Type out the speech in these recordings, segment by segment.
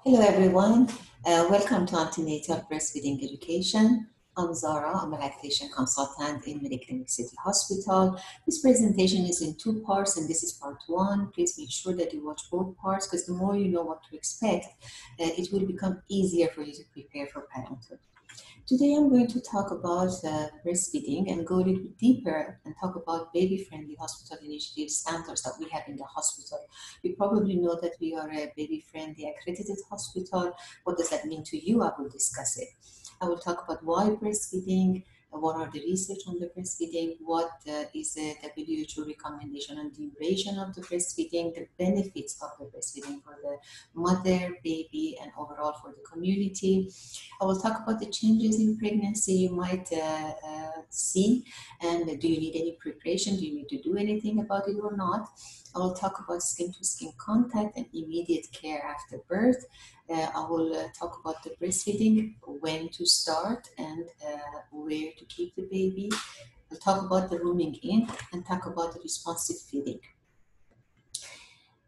Hello everyone, welcome to Antenatal Breastfeeding Education. I'm Zara, I'm a lactation consultant in Mediclinic City Hospital. This presentation is in two parts and this is part one. Please make sure that you watch both parts because the more you know what to expect, it will become easier for you to prepare for parenthood. Today I'm going to talk about breastfeeding and go a little bit deeper and talk about baby-friendly hospital initiative standards that we have in the hospital. You probably know that we are a baby-friendly accredited hospital. What does that mean to you? I will discuss it. I will talk about why breastfeeding, what are the research on the breastfeeding, what is the WHO recommendation on duration of the breastfeeding, the benefits of the breastfeeding for the mother, baby, and overall for the community. I will talk about the changes in pregnancy you might see, and do you need any preparation? Do you need to do anything about it or not? I will talk about skin-to-skin contact and immediate care after birth. I will talk about the breastfeeding, when to start and where to keep the baby. We'll talk about the rooming in and talk about the responsive feeding.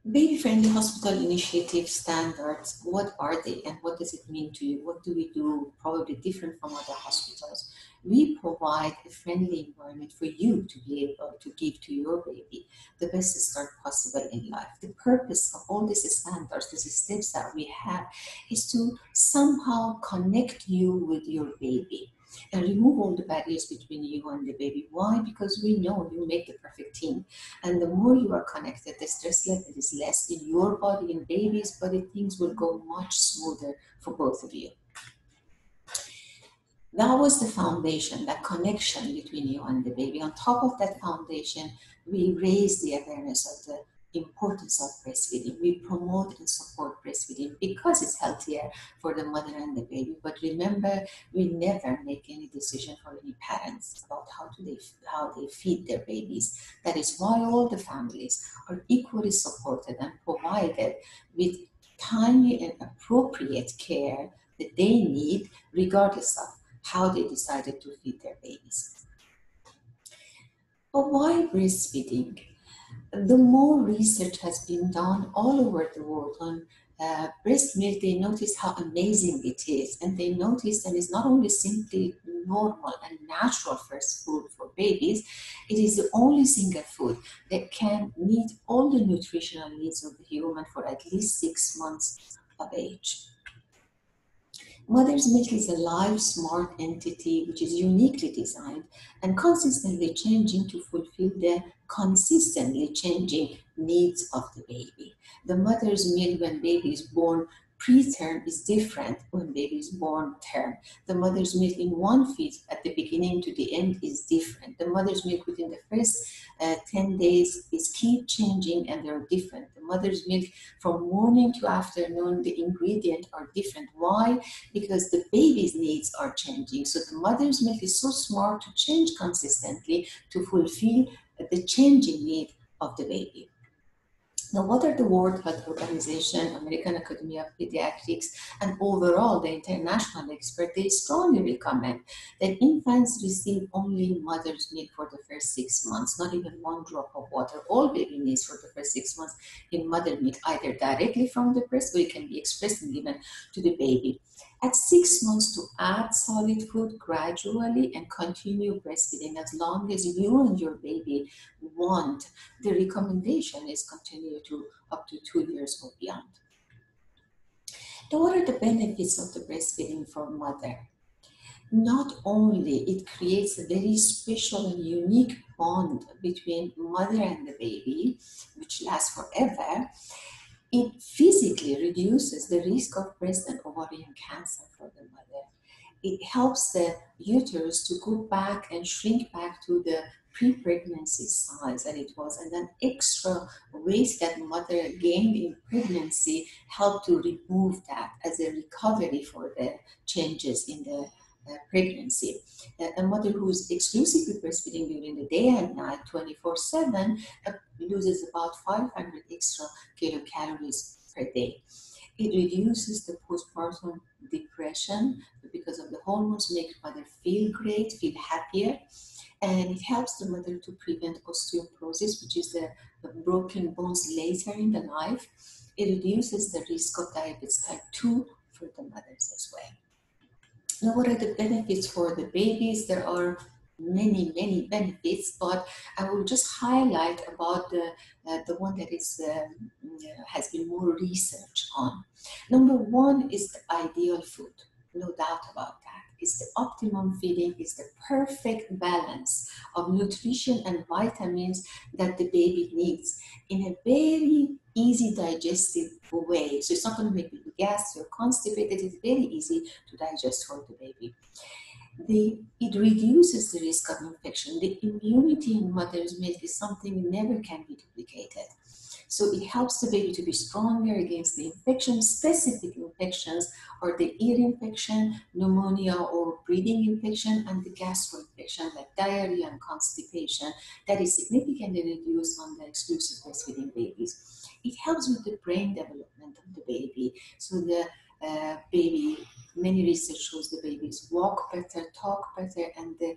Baby-friendly hospital initiative standards, what are they and what does it mean to you? What do we do probably different from other hospitals? We provide a friendly environment for you to be able to give to your baby the best start possible in life. The purpose of all these standards, these steps that we have, is to somehow connect you with your baby and remove all the barriers between you and the baby. Why? Because we know you make the perfect team. And the more you are connected, the stress level is less in your body and baby's body. Things will go much smoother for both of you. That was the foundation, that connection between you and the baby. On top of that foundation, we raise the awareness of the importance of breastfeeding. We promote and support breastfeeding because it's healthier for the mother and the baby. But remember, we never make any decision for any parents about how they feed their babies. That is why all the families are equally supported and provided with timely and appropriate care that they need, regardless of how they decided to feed their babies. But why breastfeeding? The more research has been done all over the world on breast milk, they notice how amazing it is. And they notice that it's not only simply normal and natural first food for babies, it is the only single food that can meet all the nutritional needs of the human for at least 6 months of age. Mother's milk is a live, smart entity which is uniquely designed and consistently changing to fulfill the consistently changing needs of the baby. The mother's milk when baby is born preterm is different when baby is born term. The mother's milk in one feed at the beginning to the end is different. The mother's milk within the first 10 days is keep changing and they're different. The mother's milk from morning to afternoon, the ingredients are different. Why? Because the baby's needs are changing. So the mother's milk is so smart to change consistently to fulfill the changing need of the baby. Now, what are the World Health Organization, American Academy of Pediatrics, and overall the international experts? They strongly recommend that infants receive only mother's milk for the first 6 months, not even one drop of water. All baby needs for the first 6 months in mother milk, either directly from the breast or it can be expressed and given to the baby. At 6 months, to add solid food gradually and continue breastfeeding as long as you and your baby want. The recommendation is continue to up to 2 years or beyond. Now, what are the benefits of the breastfeeding for mother? Not only it creates a very special and unique bond between mother and the baby, which lasts forever, it physically reduces the risk of breast and ovarian cancer for the mother. It helps the uterus to go back and shrink back to the pre-pregnancy size that it was, and then extra weight that mother gained in pregnancy helped to remove that as a recovery for the changes in the pregnancy. A mother who's exclusively breastfeeding during the day and night 24/7 loses about 500 extra kilocalories per day. It reduces the postpartum depression because of the hormones make mother feel great, feel happier, and it helps the mother to prevent osteoporosis, which is the broken bones later in the life. It reduces the risk of diabetes type 2 for the mothers as well. Now, what are the benefits for the babies? There are many, many benefits, but I will just highlight about the one that is has been more research on. Number one is the ideal food, no doubt about that. It's the optimum feeding, it's the perfect balance of nutrition and vitamins that the baby needs in a very easy digestive way. So it's not going to make you gas or constipated. It's very easy to digest for the baby. It reduces the risk of infection. The immunity in mother's milk is something never can be duplicated. So it helps the baby to be stronger against the infection. Specific infections are the ear infection, pneumonia or breathing infection, and the gastro infection like diarrhea and constipation that is significantly reduced on the exclusive breastfeeding babies. It helps with the brain development of the baby. So the baby, many research shows the babies walk better, talk better, and the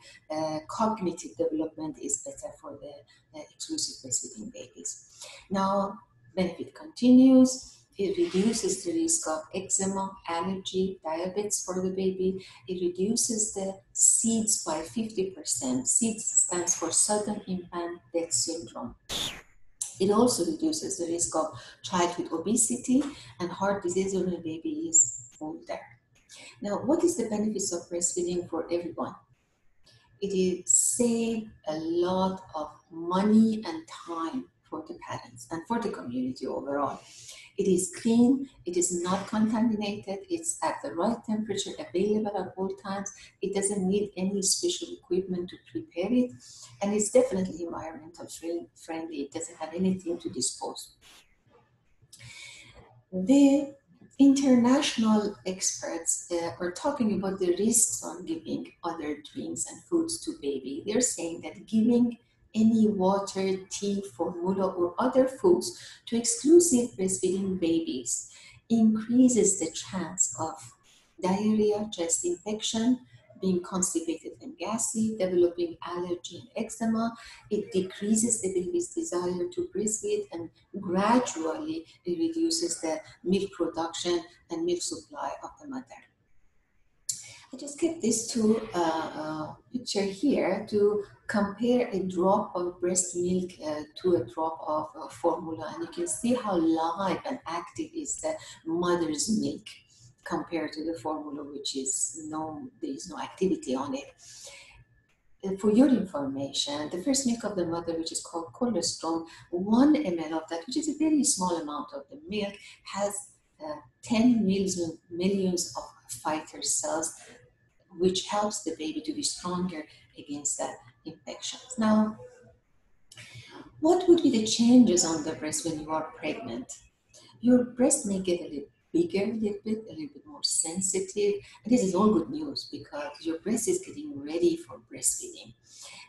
cognitive development is better for the exclusive breastfeeding babies. Now, benefit continues. It reduces the risk of eczema, allergy, diabetes for the baby. It reduces the SIDS by 50%. SIDS stands for sudden infant death syndrome. It also reduces the risk of childhood obesity and heart disease when a baby is older. Now, what is the benefits of breastfeeding for everyone? It is save a lot of money and time for the parents and for the community overall. It is clean, it is not contaminated, it's at the right temperature, available at all times. It doesn't need any special equipment to prepare it, and it's definitely environmental friendly. It doesn't have anything to dispose. The international experts are talking about the risks on giving other drinks and foods to baby. They're saying that giving any water, tea, formula, or other foods to exclusive breastfeeding babies increases the chance of diarrhea, chest infection, being constipated and gassy, developing allergy and eczema. It decreases the baby's desire to breastfeed and gradually it reduces the milk production and milk supply of the mother. I just kept this two picture here to compare a drop of breast milk to a drop of formula, and you can see how live and active is the mother's milk compared to the formula, which is there is no activity on it. For your information, the first milk of the mother, which is called colostrum, 1 ml of that, which is a very small amount of the milk, has 10 millions of fighter cells, which helps the baby to be stronger against the infections. Now, what would be the changes on the breast when you are pregnant? Your breast may get a little bigger, a little bit more sensitive. And this is all good news because your breast is getting ready for breastfeeding.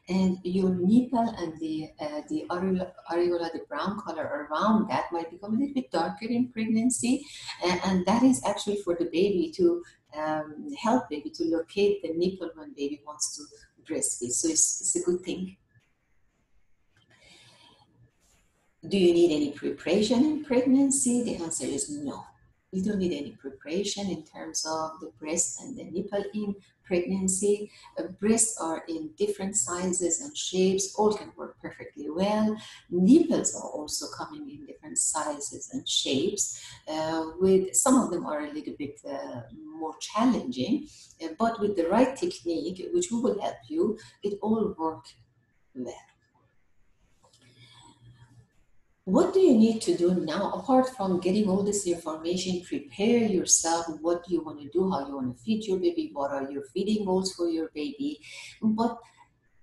And your nipple and the areola, the brown color around that might become a little bit darker in pregnancy. And that is actually for the baby to help baby to locate the nipple when baby wants to breastfeed. So it's a good thing. Do you need any preparation in pregnancy? The answer is no. You don't need any preparation in terms of the breast and the nipple in pregnancy. Breasts are in different sizes and shapes, all can work perfectly well. Nipples are also coming in different sizes and shapes. With some of them are a little bit more challenging, but with the right technique, which we will help you, it all works well. What do you need to do now, apart from getting all this information? Prepare yourself. What do you want to do? How you want to feed your baby? What are your feeding goals for your baby? But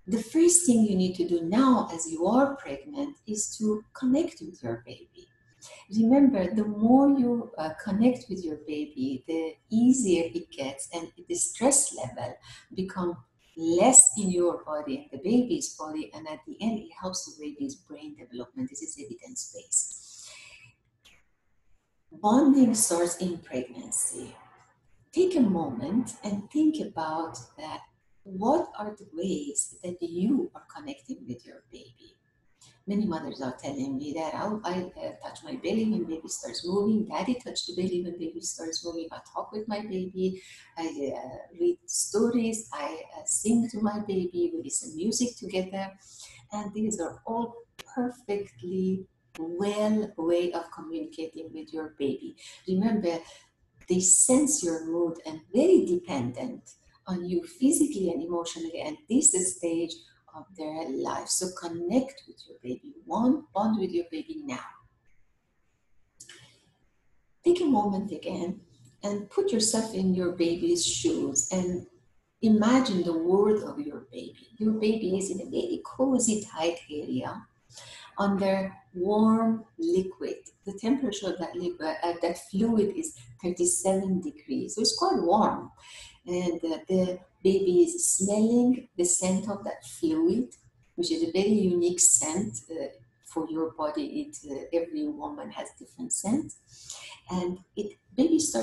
the first thing you need to do now as you are pregnant is to connect with your baby. Remember, the more you connect with your baby, the easier it gets, and the stress level becomes less in your body and the baby's body, and at the end, it helps the baby's brain development. This is evidence-based. Bonding starts in pregnancy. Take a moment and think about that. What are the ways that you are connecting with your baby? Many mothers are telling me that I touch my belly when baby starts moving. Daddy touch the belly when baby starts moving. I talk with my baby. I read stories. I sing to my baby. We listen music together. And these are all perfectly well way of communicating with your baby. Remember, they sense your mood and very dependent on you physically and emotionally at this stage of their life. So connect with your baby. One, bond with your baby now. Take a moment again and put yourself in your baby's shoes and imagine the world of your baby. Your baby is in a very cozy, tight area under warm liquid. The temperature of that liquid, that fluid is 37 degrees, so it's quite warm. And the baby is smelling the scent of that fluid, which is a very unique scent for your body. Every woman has different scent, and baby's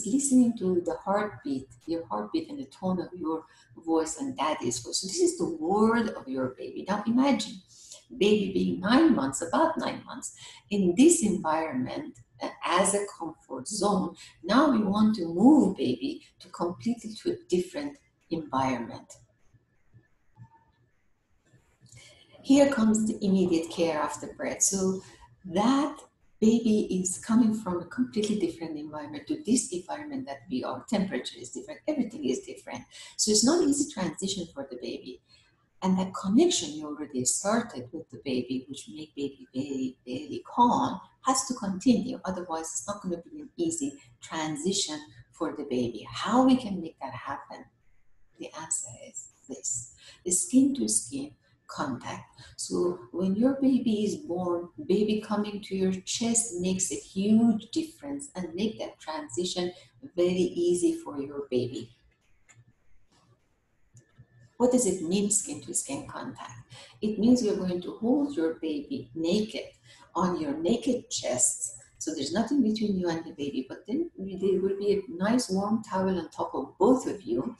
listening to the heartbeat, your heartbeat, and the tone of your voice and daddy's voice. So this is the world of your baby. Now imagine baby being 9 months, about 9 months, in this environment as a comfort zone. Now we want to move baby to completely to a different environment. Here comes the immediate care after birth. So that baby is coming from a completely different environment to this environment that we are. Temperature is different, everything is different. So it's not an easy transition for the baby. And that connection you already started with the baby, which make baby very, very calm, has to continue. Otherwise, it's not going to be an easy transition for the baby. How we can make that happen? The answer is this: the skin to skin contact. So when your baby is born, baby coming to your chest makes a huge difference and make that transition very easy for your baby. What does it mean, skin to skin contact? It means you're going to hold your baby naked on your naked chest. So there's nothing between you and the baby, but then there will be a nice warm towel on top of both of you.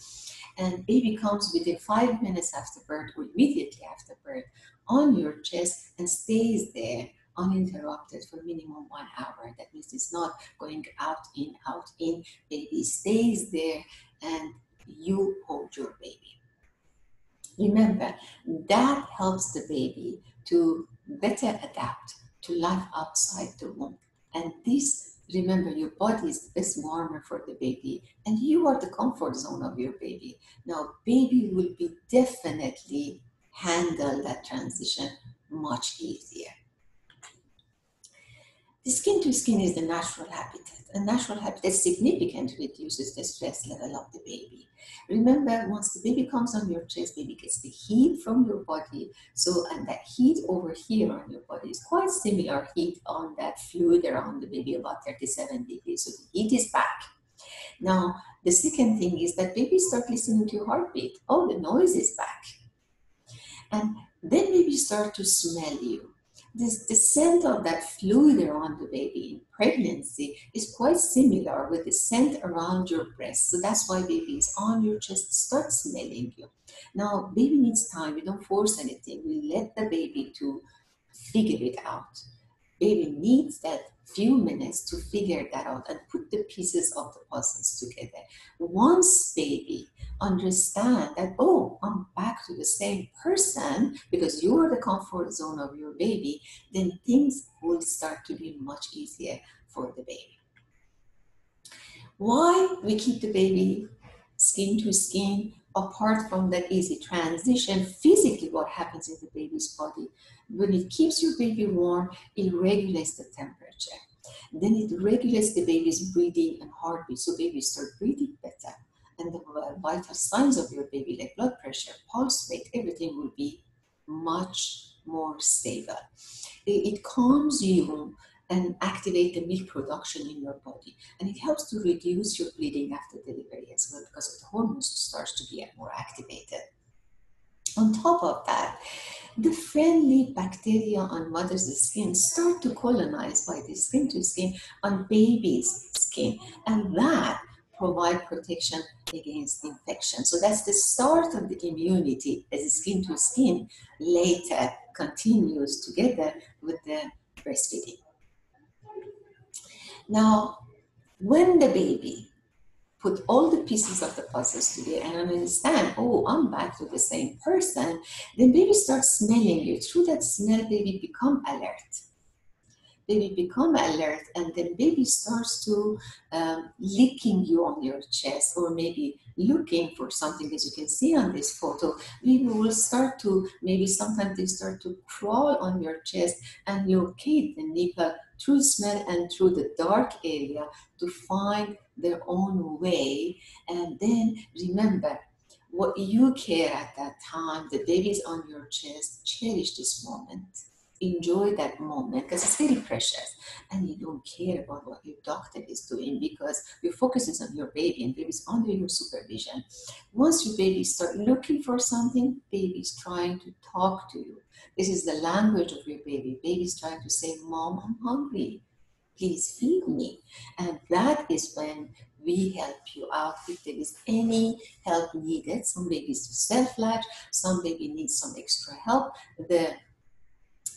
And baby comes within 5 minutes after birth or immediately after birth on your chest and stays there uninterrupted for minimum 1 hour. That means it's not going out, in, out, in. Baby stays there and you hold your baby. Remember, that helps the baby to better adapt to life outside the womb. And this, remember, your body is the best warmer for the baby, and you are the comfort zone of your baby. Now, baby will be definitely handle that transition much easier. The skin to skin is the natural habitat. A natural habitat significantly reduces the stress level of the baby. Remember, once the baby comes on your chest, baby gets the heat from your body. So, and that heat over here on your body is quite similar heat on that fluid around the baby, about 37 degrees. So the heat is back. Now, the second thing is that babies start listening to your heartbeat. Oh, the noise is back. And then babies start to smell you. The scent of that fluid around the baby in pregnancy is quite similar with the scent around your breast. So that's why baby is on your chest, start smelling you. Now, baby needs time. We don't force anything. We let the baby to figure it out. Baby needs that few minutes to figure that out and put the pieces of the puzzles together. Once baby understand that, oh, I'm back to the same person because you are the comfort zone of your baby, then things will start to be much easier for the baby. Why we keep the baby skin to skin apart from that easy transition? Physically, what happens in the baby's body? When it keeps your baby warm, it regulates the temperature. Then it regulates the baby's breathing and heartbeat, so babies start breathing better. And the vital signs of your baby, like blood pressure, pulse rate, everything will be much more stable. It calms you and activate the milk production in your body. And it helps to reduce your bleeding after delivery as well because the hormones starts to be more activated. On top of that, the friendly bacteria on mother's skin start to colonize by the skin to skin on baby's skin. And that provide protection against infection. So that's the start of the immunity as skin to skin later continues together with the breastfeeding. Now, when the baby put all the pieces of the puzzles together and understand, oh, I'm back to the same person, then baby starts smelling you. Through that smell, baby become alert. Baby become alert, and then baby starts to licking you on your chest, or maybe looking for something. As you can see on this photo, baby will start to, maybe sometimes they start to crawl on your chest and locate the nipple through smell and through the dark area to find their own way. And then remember, what you care at that time, the baby's on your chest, cherish this moment. Enjoy that moment because it's very precious, and you don't care about what your doctor is doing because your focus is on your baby and baby's under your supervision. Once your baby start looking for something, baby's trying to talk to you. This is the language of your baby. Baby's trying to say, Mom, I'm hungry. Please feed me. And that is when we help you out if there is any help needed. Some babies do self-latch, some baby needs some extra help. The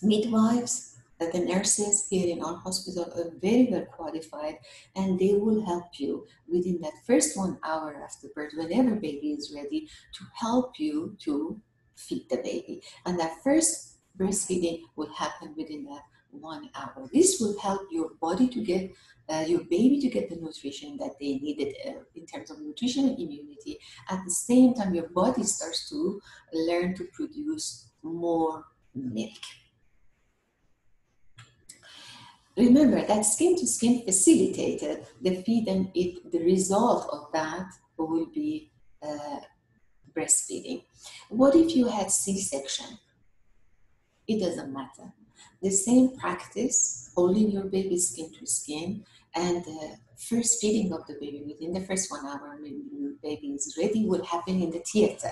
midwives, the nurses here in our hospital are very well qualified, and they will help you within that first 1 hour after birth, whenever baby is ready, to help you to feed the baby. And that first breastfeeding will happen within that 1 hour. This will help your body to get your baby to get the nutrition that they needed in terms of nutrition and immunity. At the same time, your body starts to learn to produce more milk. Remember that skin to skin facilitated the feed, and the result of that will be breastfeeding. What if you had C-section? It doesn't matter. The same practice, holding your baby skin to skin, and the first feeding of the baby within the first 1 hour when your baby is ready will happen in the theater,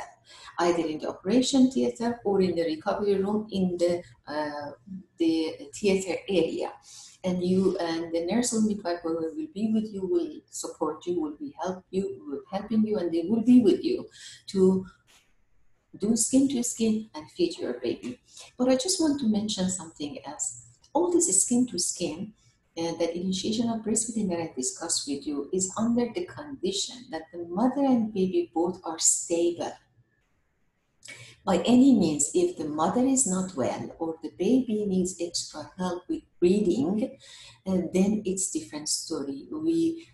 either in the operation theater or in the recovery room in the theater area. And you and the nurse or midwife will be with you, will support you, will helping you, and they will be with you to do skin to skin and feed your baby. But I just want to mention something else. All this skin to skin and the initiation of breastfeeding that I discussed with you is under the condition that the mother and baby both are stable. By any means, if the mother is not well or the baby needs extra help with breathing, then it's different story. We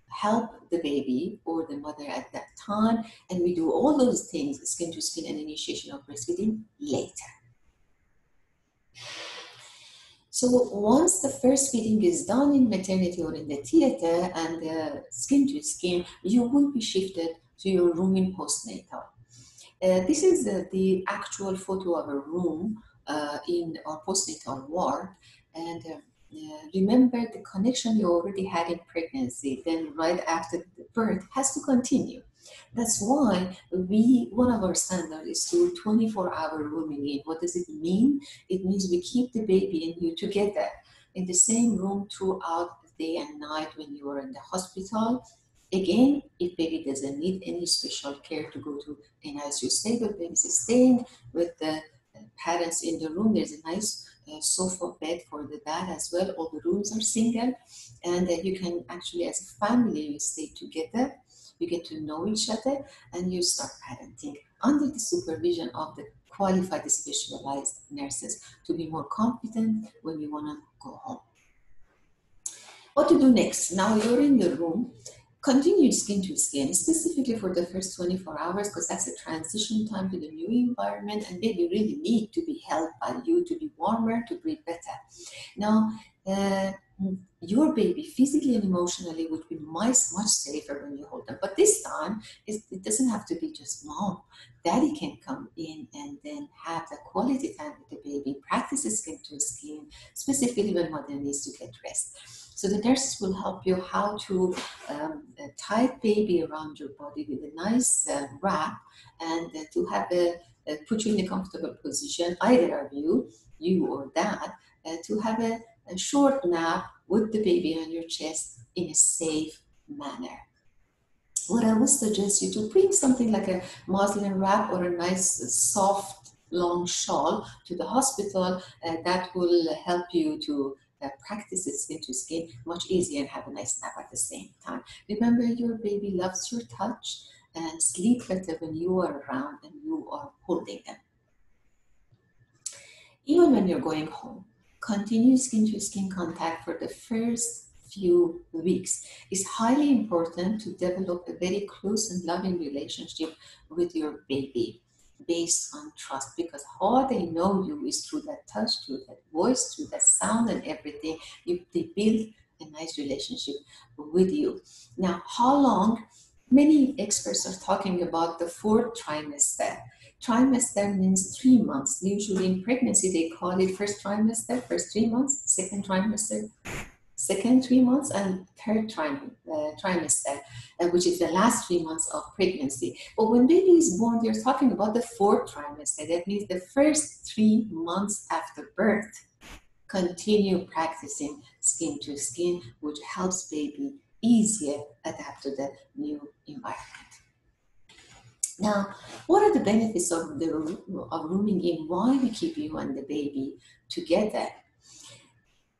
help the baby or the mother at that time, and we do all those things, skin to skin and initiation of breastfeeding, later. So once the first feeding is done in maternity or in the theater and skin to skin, you will be shifted to your room in postnatal. This is the actual photo of a room in our postnatal ward. And remember, the connection you already had in pregnancy, then right after the birth, has to continue. That's why one of our standards is to 24-hour rooming in. What does it mean? It means we keep the baby and you together in the same room throughout the day and night when you are in the hospital. Again, if baby doesn't need any special care to go to an ICU stable, baby is staying with the parents in the room. There's a nice sofa bed for the dad as well. All the rooms are single, and you can actually, as a family, you stay together. You get to know each other, and you start parenting under the supervision of the qualified specialized nurses to be more competent when you want to go home. What to do next? Now you're in the room. Continue skin to skin, specifically for the first 24 hours, because that's a transition time to the new environment, and baby really need to be held by you to be warmer, to breathe better. Now, your baby physically and emotionally would be much safer when you hold them. But this time, it doesn't have to be just mom. Daddy can come in and then have the quality time with the baby, practice skin to skin, specifically when mother needs to get rest. So the nurses will help you how to tie baby around your body with a nice wrap, and to have put you in a comfortable position, either of you or dad, to have a short nap with the baby on your chest in a safe manner. What I would suggest you to bring something like a muslin wrap or a nice soft long shawl to the hospital. That will help you to practice it skin to skin much easier and have a nice nap at the same time. Remember, your baby loves your touch and sleep better when you are around and you are holding them. Even when you're going home, continue skin to skin contact for the first few weeks. It's highly important to develop a very close and loving relationship with your baby based on trust, because how they know you is through that touch, through that voice, through that sound and everything. They build a nice relationship with you. Now, how long? Many experts are talking about the fourth trimester. Trimester means 3 months. Usually in pregnancy, they call it first trimester, first 3 months, second trimester, second 3 months, and third trimester, which is the last 3 months of pregnancy. But when baby is born, they're talking about the fourth trimester. That means the first 3 months after birth. Continue practicing skin to skin, which helps baby easier adapt to the new environment. Now, what are the benefits of rooming in? Why we keep you and the baby together?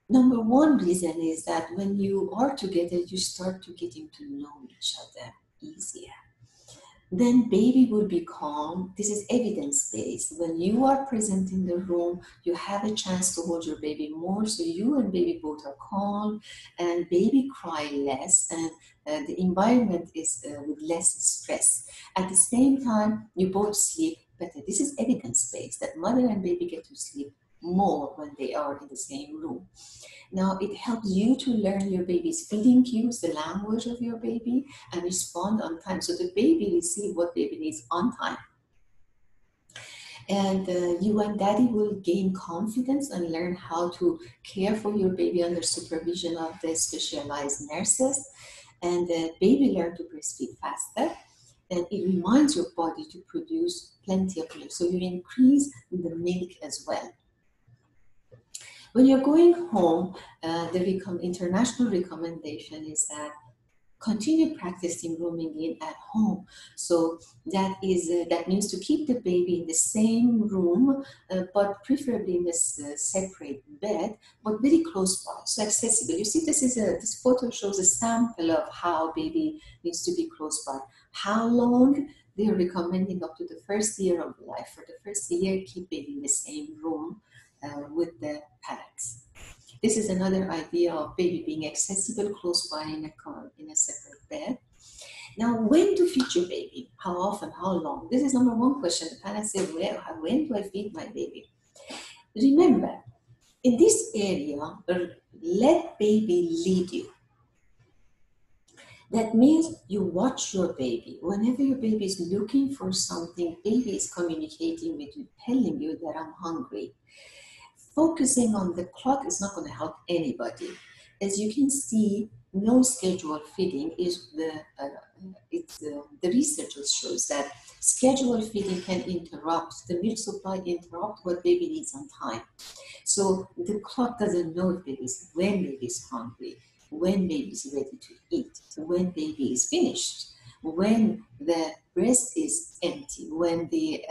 Number one reason is that when you are together, you start to getting to know each other easier. Then baby will be calm. This is evidence-based. When you are present in the room, you have a chance to hold your baby more, so you and baby both are calm, and baby cry less, and the environment is with less stress. At the same time, you both sleep better. This is evidence-based, that mother and baby get to sleep more when they are in the same room. Now, it helps you to learn your baby's feeding cues, the language of your baby, and respond on time. So the baby receives what baby needs on time. And you and daddy will gain confidence and learn how to care for your baby under supervision of the specialized nurses. And the baby learn to breastfeed faster. And it reminds your body to produce plenty of milk. So you increase the milk as well. When you're going home, the international recommendation is that continue practicing rooming in at home. So that means to keep the baby in the same room, but preferably in a separate bed, but very close by, so accessible. You see, this photo shows a sample of how baby needs to be close by. How long? They're recommending up to the first year of life. For the first year, keep it in the same room with the parents. This is another idea of baby being accessible close by in a separate bed. Now, when to feed your baby? How often? How long? This is number one question. The parents say, when do I feed my baby? Remember, in this area, let baby lead you. That means you watch your baby. Whenever your baby is looking for something, baby is communicating with you, telling you that I'm hungry. Focusing on the clock is not going to help anybody. As you can see, no scheduled feeding is the research shows that scheduled feeding can interrupt the milk supply, interrupt what baby needs on time. So the clock doesn't know when baby is hungry, when baby is ready to eat, when baby is finished, when the breast is empty, when the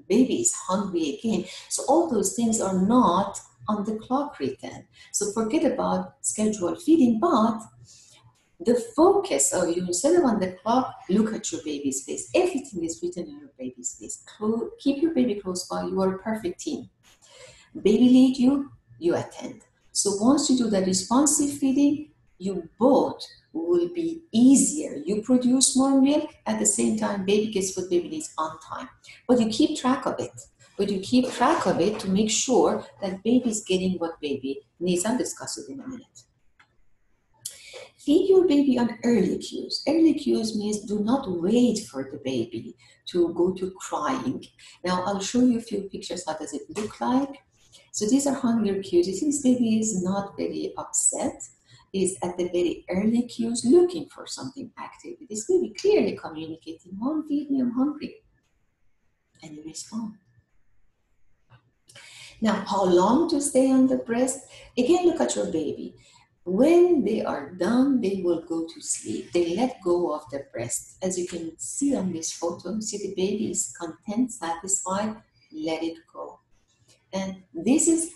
baby is hungry again. So all those things are not on the clock written. So forget about scheduled feeding, but the focus of you, instead of on the clock, look at your baby's face. Everything is written in your baby's face. Keep your baby close by. You are a perfect team. Baby lead you, you attend. So once you do the responsive feeding, you both will be easier. You produce more milk, at the same time, baby gets what baby needs on time. But you keep track of it. To make sure that baby is getting what baby needs. I'll discuss it in a minute. Feed your baby on early cues. Early cues means do not wait for the baby to go to crying. Now, I'll show you a few pictures. How does it look like? So these are hunger cues. You see, this baby is not very upset. Is at the very early cues looking for something active. This baby clearly communicating, Mom, feed me, I'm hungry. And you respond. Now, how long to stay on the breast? Again, look at your baby. When they are done, they will go to sleep. They let go of the breast. As you can see on this photo, see the baby is content, satisfied, let it go. And this is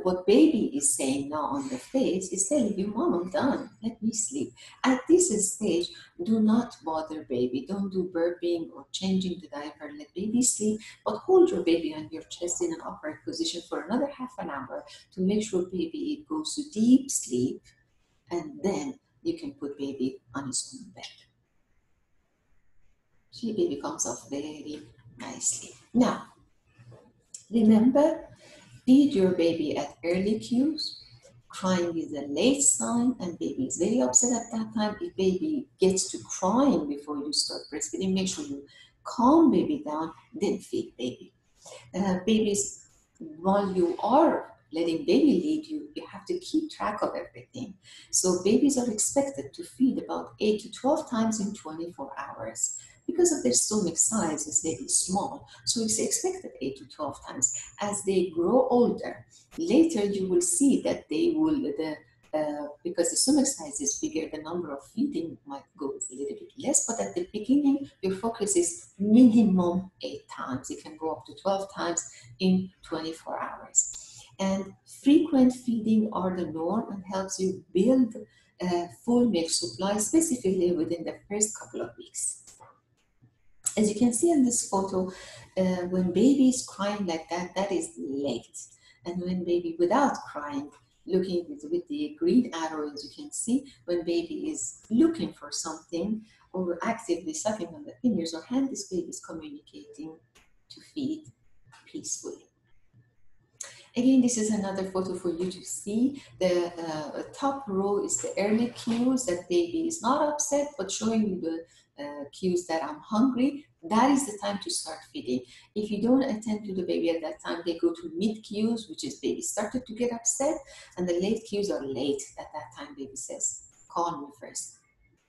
what baby is saying now on the face is telling you, Mom, I'm done. Let me sleep. At this stage, do not bother baby. Don't do burping or changing the diaper. Let baby sleep, but hold your baby on your chest in an upright position for another half an hour to make sure baby goes to deep sleep, and then you can put baby on his own bed. See, baby comes off very nicely. Now, remember, feed your baby at early cues. Crying is a late sign, and baby is very upset at that time. If baby gets to crying before you start breastfeeding, make sure you calm baby down, then feed baby. Babies, while you are letting baby lead you, you have to keep track of everything. So babies are expected to feed about 8 to 12 times in 24 hours. Because of their stomach size is very small, so it's expected 8 to 12 times. As they grow older, later you will see that they will, because the stomach size is bigger, the number of feeding might go a little bit less, but at the beginning, your focus is minimum 8 times. It can go up to 12 times in 24 hours. And frequent feeding are the norm and helps you build a full milk supply, specifically within the first couple of weeks. As you can see in this photo, when baby is crying like that, that is late. And when baby without crying, looking with the green arrow, as you can see, when baby is looking for something or actively sucking on the fingers or hand, this baby is communicating to feed peacefully. Again, this is another photo for you to see. The top row is the early cues that baby is not upset, but showing you the cues that I'm hungry. That is the time to start feeding. If you don't attend to the baby at that time, they go to mid cues, which is baby started to get upset, and the late cues are late. At that time, baby says, call me first,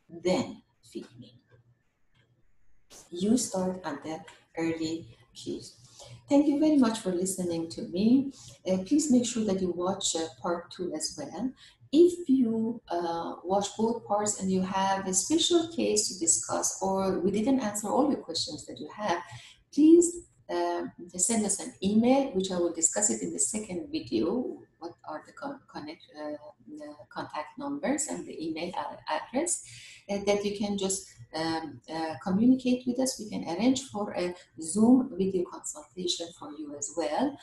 then feed me. You start at the early cues. Thank you very much for listening to me. Please make sure that you watch part 2 as well. If you watch both parts and you have a special case to discuss, or we didn't answer all the questions that you have, please send us an email, which I will discuss it in the second video. What are the contact numbers and the email address that you can just communicate with us. We can arrange for a Zoom video consultation for you as well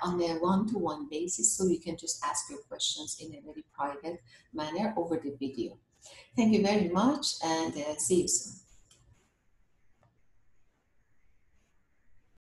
on a one-to-one basis, so you can just ask your questions in a very private manner over the video. Thank you very much, and see you soon.